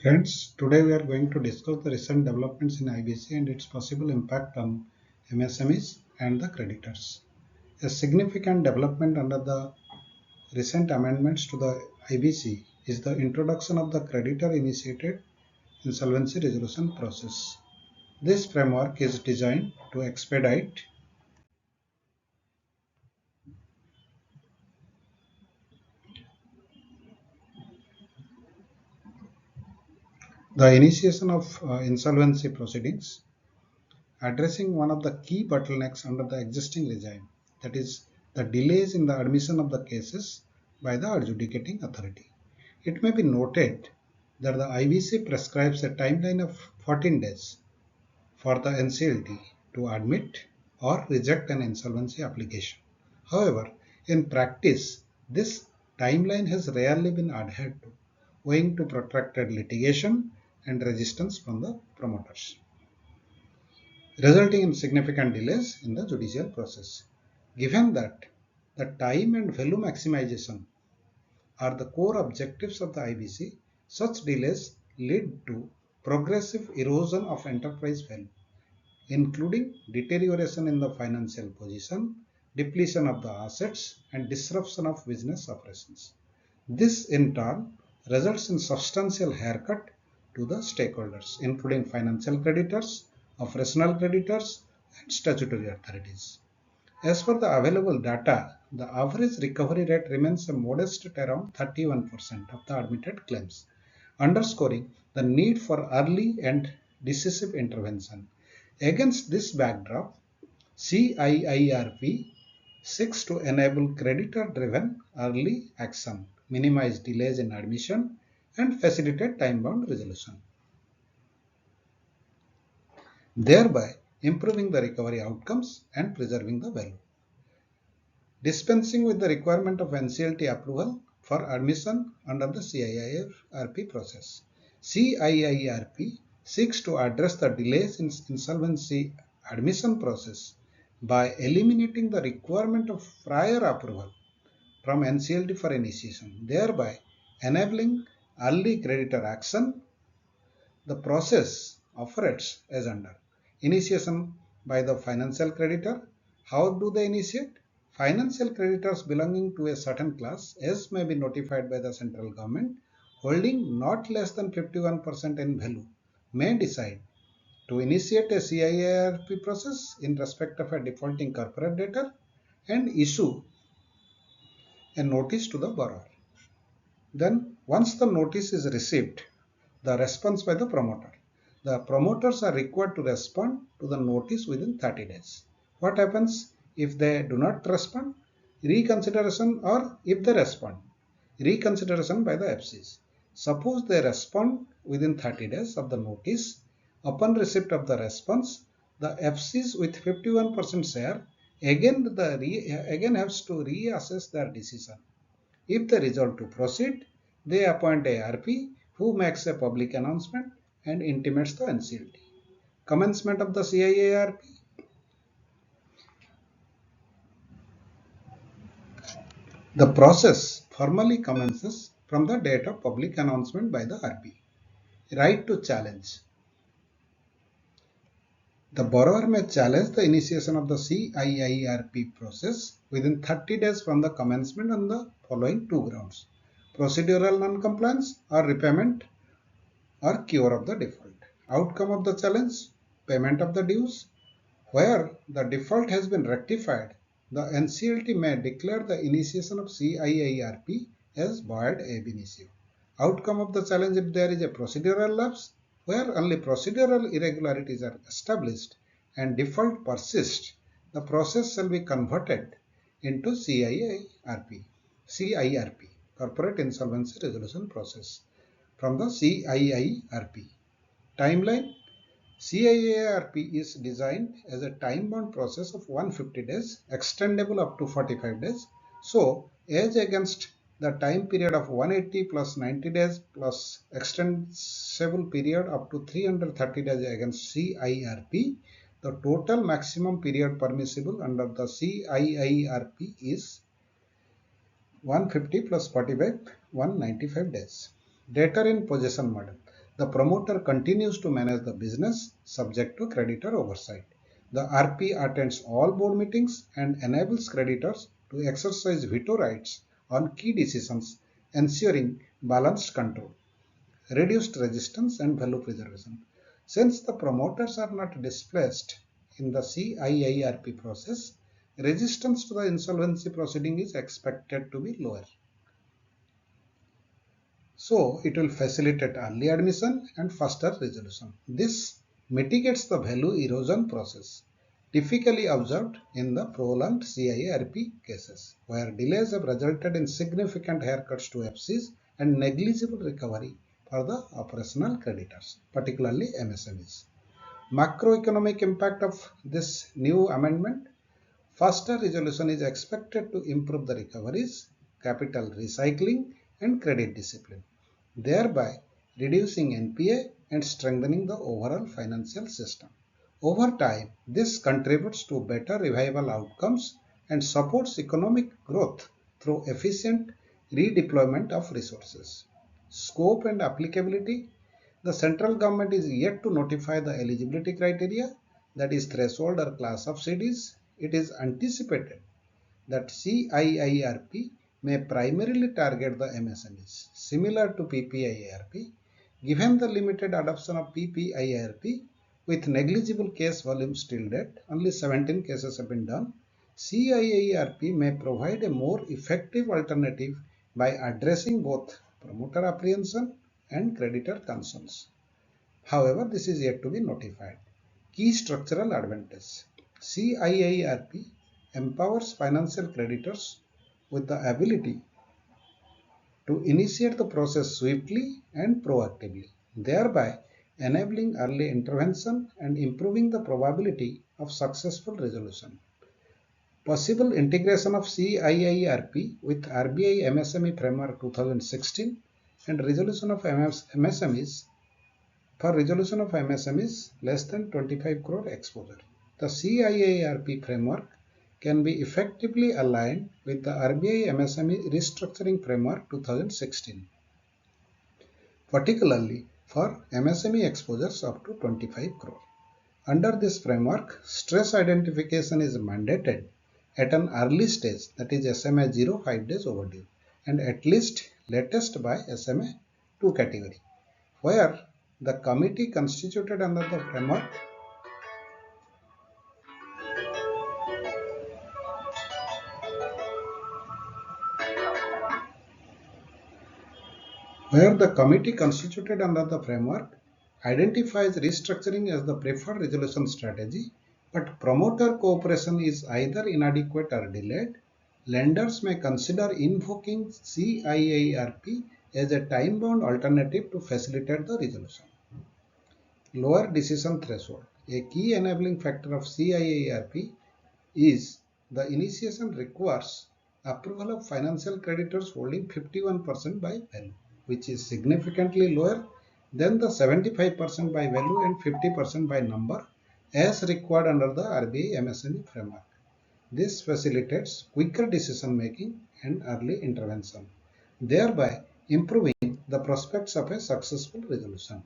Friends, today we are going to discuss the recent developments in IBC and its possible impact on MSMEs and the creditors. A significant development under the recent amendments to the IBC is the introduction of the creditor-initiated insolvency resolution process. This framework is designed to expedite the initiation of insolvency proceedings, addressing one of the key bottlenecks under the existing regime, that is, the delays in the admission of the cases by the adjudicating authority. It may be noted that the IBC prescribes a timeline of 14 days for the NCLT to admit or reject an insolvency application. However, in practice, this timeline has rarely been adhered to, owing to protracted litigation and resistance from the promoters, resulting in significant delays in the judicial process. Given that the time and value maximization are the core objectives of the IBC, such delays lead to progressive erosion of enterprise value, including deterioration in the financial position, depletion of the assets, and disruption of business operations. This in turn results in substantial haircut to the stakeholders, including financial creditors, operational creditors, and statutory authorities. As per the available data, the average recovery rate remains modest at around 31% of the admitted claims, underscoring the need for early and decisive intervention. Against this backdrop, CIIRP seeks to enable creditor-driven early action, minimize delays in admission, and facilitate time-bound resolution, thereby improving the recovery outcomes and preserving the value. Dispensing with the requirement of NCLT approval for admission under the CIIRP process. CIIRP seeks to address the delays in insolvency admission process by eliminating the requirement of prior approval from NCLT for initiation, thereby enabling early creditor action. The process operates as under initiation by the financial creditor. How do they initiate? Financial creditors belonging to a certain class, as may be notified by the central government, holding not less than 51% in value, may decide to initiate a CIIRP process in respect of a defaulting corporate debtor and issue a notice to the borrower. Then, once the notice is received, the response by the promoter. The promoters are required to respond to the notice within 30 days. What happens if they do not respond? Reconsideration, or if they respond, reconsideration by the FCs. Suppose they respond within 30 days of the notice. Upon receipt of the response, the FCs with 51% share again has to reassess their decision. If they resolve to proceed, they appoint a RP who makes a public announcement and intimates the NCLT. Commencement of the CIIRP. The process formally commences from the date of public announcement by the RP. Right to challenge. The borrower may challenge the initiation of the CIIRP process within 30 days from the commencement on the following two grounds: procedural non-compliance or repayment or cure of the default. Outcome of the challenge: payment of the dues. Where the default has been rectified, the NCLT may declare the initiation of CIIRP as void ab initio. Outcome of the challenge: if there is a procedural lapse, where only procedural irregularities are established and default persists, the process shall be converted into CIIRP, Corporate Insolvency Resolution Process, from the CIIRP. Timeline: CIIRP is designed as a time-bound process of 150 days, extendable up to 45 days. So, as against the time period of 180 plus 90 days plus extensible period up to 330 days against CIIRP, the total maximum period permissible under the CIIRP is 150 plus 45, 195 days. Debtor in possession model. The promoter continues to manage the business subject to creditor oversight. The RP attends all board meetings and enables creditors to exercise veto rights on key decisions, ensuring balanced control, reduced resistance, and value preservation. Since the promoters are not displaced in the CIIRP process, resistance to the insolvency proceeding is expected to be lower. So it will facilitate early admission and faster resolution. This mitigates the value erosion process typically observed in the prolonged CIRP cases, where delays have resulted in significant haircuts to FCs and negligible recovery for the operational creditors, particularly MSMEs. Macroeconomic impact of this new amendment: faster resolution is expected to improve the recoveries, capital recycling, and credit discipline, thereby reducing NPA and strengthening the overall financial system. Over time, this contributes to better revival outcomes and supports economic growth through efficient redeployment of resources. Scope and applicability: the central government is yet to notify the eligibility criteria, that is threshold or class of CDs. It is anticipated that CIIRP may primarily target the MSMEs, similar to PPIRP. Given the limited adoption of PPIRP with negligible case volume till date, only 17 cases have been done, CIIRP may provide a more effective alternative by addressing both promoter apprehension and creditor concerns. However, this is yet to be notified. Key structural advantage: CIIRP empowers financial creditors with the ability to initiate the process swiftly and proactively, thereby enabling early intervention and improving the probability of successful resolution. Possible integration of CIIRP with RBI MSME Framework 2016 and resolution of MSMEs for resolution of MSMEs less than 25 crore exposure. The CIIRP framework can be effectively aligned with the RBI MSME Restructuring Framework 2016, particularly for MSME exposures up to 25 crore. Under this framework, stress identification is mandated at an early stage, that is SMA 0 5 days overdue, and at least latest by SMA 2 category, where the committee constituted under the framework identifies restructuring as the preferred resolution strategy, but promoter cooperation is either inadequate or delayed, lenders may consider invoking CIIRP as a time-bound alternative to facilitate the resolution. Lower decision threshold. A key enabling factor of CIIRP is the initiation requires approval of financial creditors holding 51% by value, which is significantly lower than the 75% by value and 50% by number as required under the RBI MSME framework. This facilitates quicker decision making and early intervention, thereby improving the prospects of a successful resolution.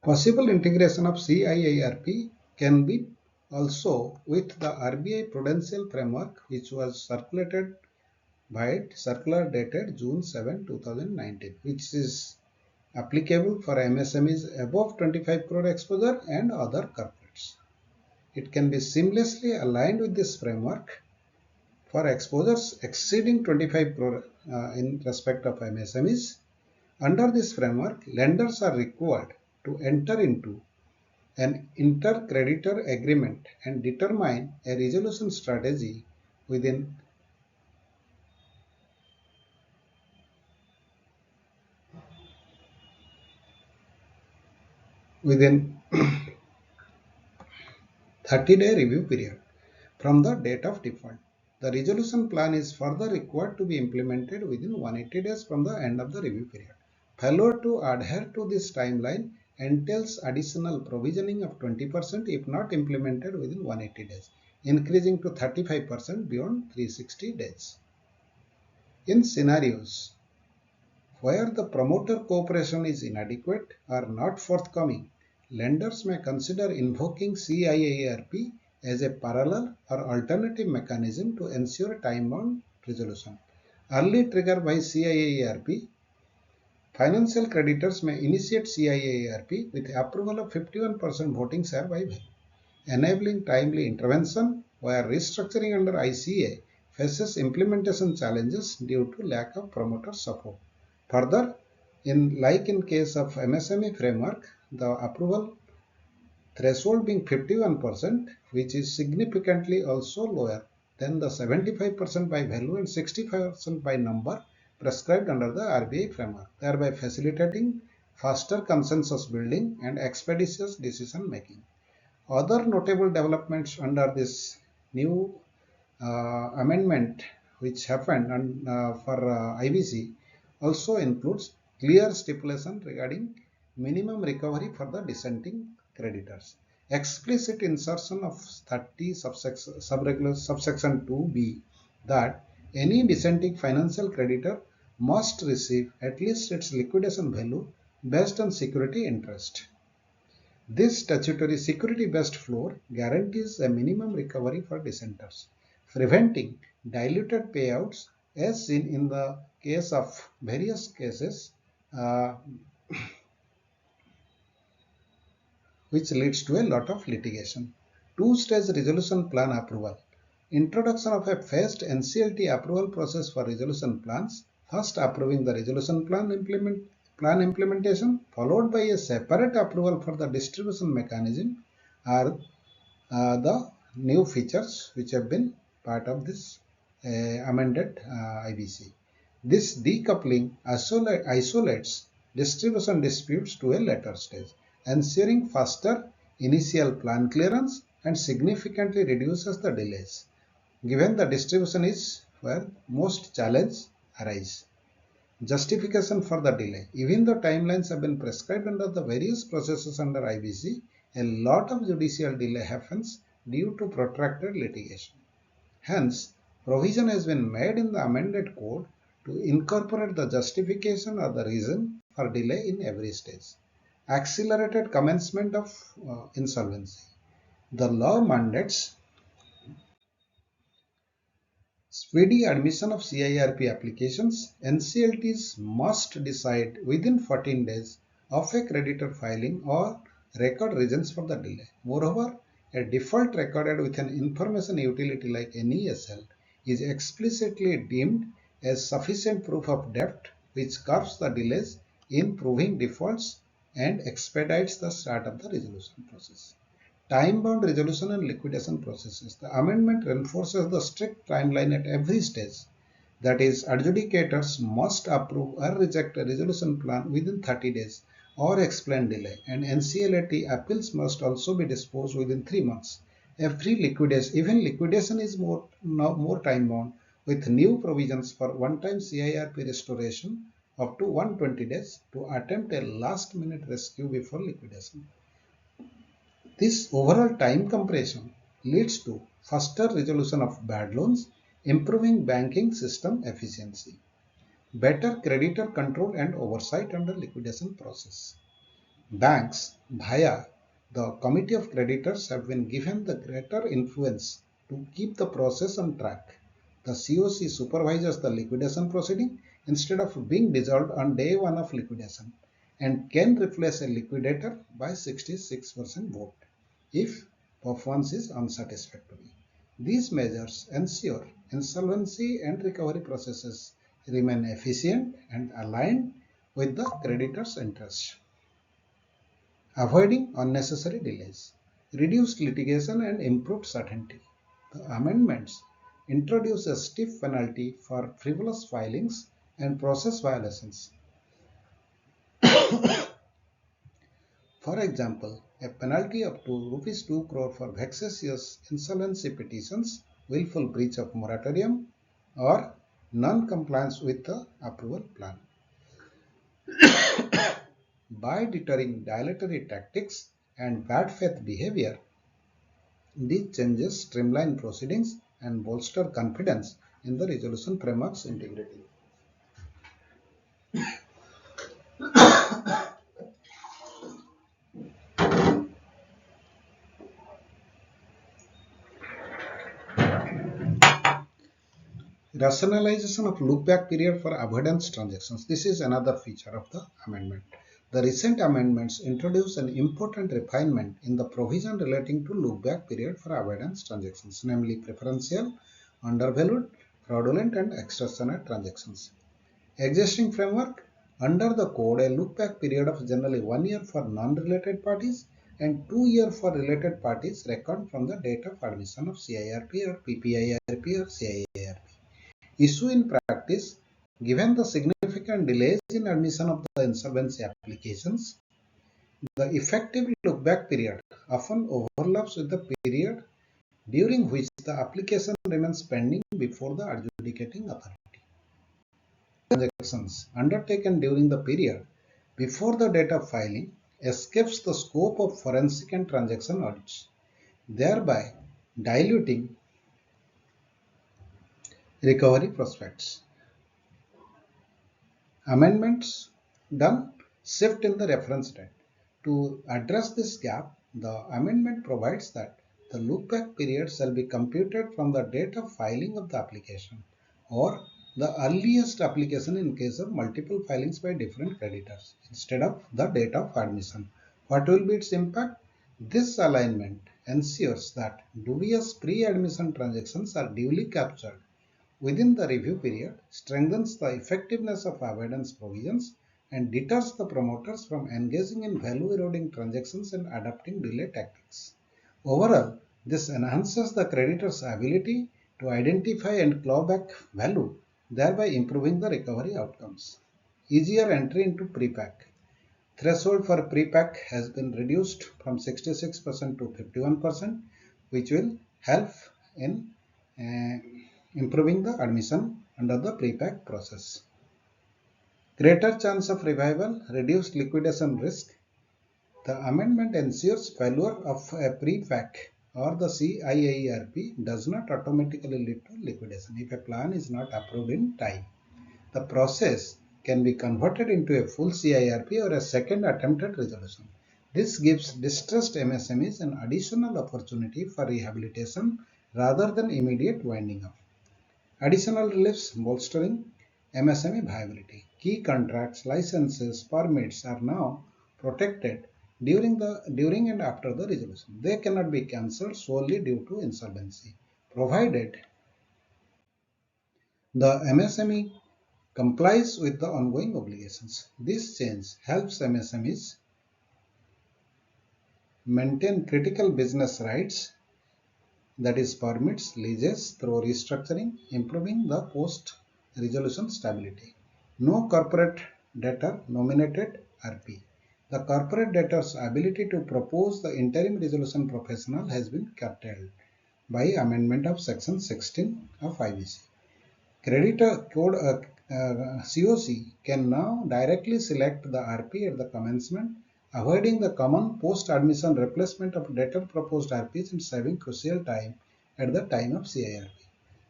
Possible integration of CIIRP can be also with the RBI Prudential Framework, which was circulated by circular dated June 7, 2019, which is applicable for MSMEs above 25 crore exposure and other corporates. It can be seamlessly aligned with this framework for exposures exceeding 25 crore in respect of MSMEs. Under this framework, lenders are required to enter into an inter-creditor agreement and determine a resolution strategy within 30-day review period from the date of default. The resolution plan is further required to be implemented within 180 days from the end of the review period. Failure to adhere to this timeline entails additional provisioning of 20% if not implemented within 180 days. increasing to 35% beyond 360 days. In scenarios where the promoter cooperation is inadequate or not forthcoming, lenders may consider invoking CIARP as a parallel or alternative mechanism to ensure time-bound resolution. Early trigger by CIARP, financial creditors may initiate CIARP with approval of 51% voting share by value, enabling timely intervention where restructuring under ICA faces implementation challenges due to lack of promoter support. Further, in case of MSME framework, the approval threshold being 51%, which is significantly also lower than the 75% by value and 65% by number prescribed under the RBI framework, thereby facilitating faster consensus building and expeditious decision making. Other notable developments under this new amendment which happened for IBC also includes clear stipulation regarding minimum recovery for the dissenting creditors. Explicit insertion of 30 subsection 2b that any dissenting financial creditor must receive at least its liquidation value based on security interest. This statutory security-based floor guarantees a minimum recovery for dissenters, preventing diluted payouts as seen in the case of various cases which leads to a lot of litigation. Two-stage resolution plan approval. Introduction of a phased NCLT approval process for resolution plans, first approving the resolution plan implementation, followed by a separate approval for the distribution mechanism, are the new features which have been part of this amended IBC. This decoupling isolates distribution disputes to a later stage, ensuring faster initial plan clearance and significantly reduces the delays, given the distribution is where most challenges arise. Justification for the delay. Even though timelines have been prescribed under the various processes under IBC, a lot of judicial delay happens due to protracted litigation. Hence, provision has been made in the amended code to incorporate the justification or the reason for delay in every stage. Accelerated commencement of insolvency. The law mandates speedy admission of CIRP applications. NCLTs must decide within 14 days of a creditor filing or record reasons for the delay. Moreover, a default recorded with an information utility like NESL is explicitly deemed as sufficient proof of debt, which curbs the delays in proving defaults and expedites the start of the resolution process. Time-bound resolution and liquidation processes. The amendment reinforces the strict timeline at every stage. That is, adjudicators must approve or reject a resolution plan within 30 days or explain delay, and NCLT appeals must also be disposed within 3 months. Even liquidation is more time-bound, with new provisions for one-time CIRP restoration up to 120 days to attempt a last-minute rescue before liquidation. This overall time compression leads to faster resolution of bad loans, improving banking system efficiency, better creditor control and oversight under liquidation process. Banks, via the Committee of Creditors, have been given the greater influence to keep the process on track. The COC supervises the liquidation proceeding instead of being dissolved on day 1 of liquidation and can replace a liquidator by 66% vote if performance is unsatisfactory. These measures ensure insolvency and recovery processes remain efficient and aligned with the creditor's interests. Avoiding unnecessary delays, reduced litigation and improved certainty. The amendments introduce a stiff penalty for frivolous filings and process violations. For example, a penalty up to Rs 2 crore for vexatious insolvency petitions, willful breach of moratorium, or non-compliance with the approval plan. By deterring dilatory tactics and bad faith behavior, These changes streamline proceedings and bolster confidence in the resolution framework's integrity. Rationalization of look-back period for avoidance transactions. This is another feature of the amendment. The recent amendments introduce an important refinement in the provision relating to look-back period for avoidance transactions, namely preferential, undervalued, fraudulent, and extortionate transactions. Existing framework: under the code, a look-back period of generally 1 year for non-related parties and 2 years for related parties reckoned from the date of admission of CIRP or PPIRP or CIARP. Issue in practice: given the significant delays in admission of the insolvency applications, the effective look-back period often overlaps with the period during which the application remains pending before the adjudicating authority. Transactions undertaken during the period before the date of filing escapes the scope of forensic and transaction audits, thereby diluting recovery prospects. Amendments done: shift in the reference date. To address this gap, the amendment provides that the look-back period shall be computed from the date of filing of the application or the earliest application in case of multiple filings by different creditors instead of the date of admission. What will be its impact? This alignment ensures that dubious pre-admission transactions are duly captured within the review period, strengthens the effectiveness of avoidance provisions, and deters the promoters from engaging in value-eroding transactions and adopting delay tactics. Overall, this enhances the creditor's ability to identify and claw back value, thereby improving the recovery outcomes. Easier entry into pre-pack. Threshold for pre-pack has been reduced from 66% to 51%, which will help in improving the admission under the pre-pack process. Greater chance of revival, reduced liquidation risk. The amendment ensures failure of a pre-pack or the CIARP does not automatically lead to liquidation if a plan is not approved in time. The process can be converted into a full CIRP or a second attempt at resolution. This gives distressed MSMEs an additional opportunity for rehabilitation rather than immediate winding up. Additional reliefs bolstering MSME viability. Key contracts, licenses, permits are now protected during and after the resolution. They cannot be cancelled solely due to insolvency, provided the MSME complies with the ongoing obligations. This change helps MSMEs maintain critical business rights, that is permits, leases, through restructuring, improving the post-resolution stability. No corporate debtor nominated RP. The corporate debtor's ability to propose the interim resolution professional has been curtailed by amendment of section 16 of IBC. Creditor code COC can now directly select the RP at the commencement, avoiding the common post-admission replacement of debtor proposed RPs and saving crucial time at the time of CIRP.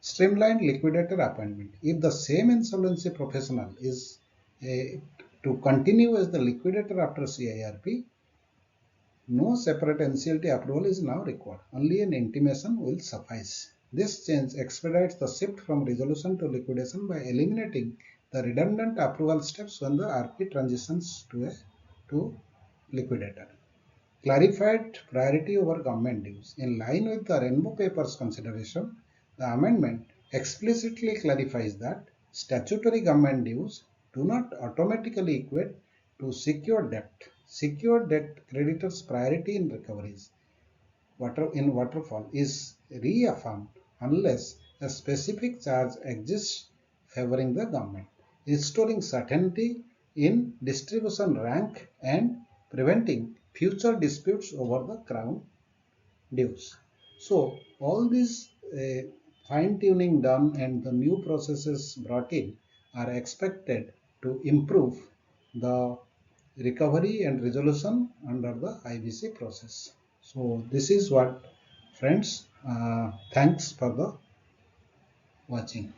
Streamlined liquidator appointment. If the same insolvency professional is to continue as the liquidator after CIRP, no separate NCLT approval is now required. Only an intimation will suffice. This change expedites the shift from resolution to liquidation by eliminating the redundant approval steps when the RP transitions to liquidator. Clarified priority over government dues. In line with the Rainbow Papers consideration, the amendment explicitly clarifies that statutory government dues do not automatically equate to secured debt. Secured debt creditors' priority in recoveries in waterfall is reaffirmed unless a specific charge exists favoring the government, restoring certainty in distribution rank and preventing future disputes over the crown dues. So all this fine-tuning done and the new processes brought in are expected to improve the recovery and resolution under the IBC process. So this is what Friends, thanks for the watching.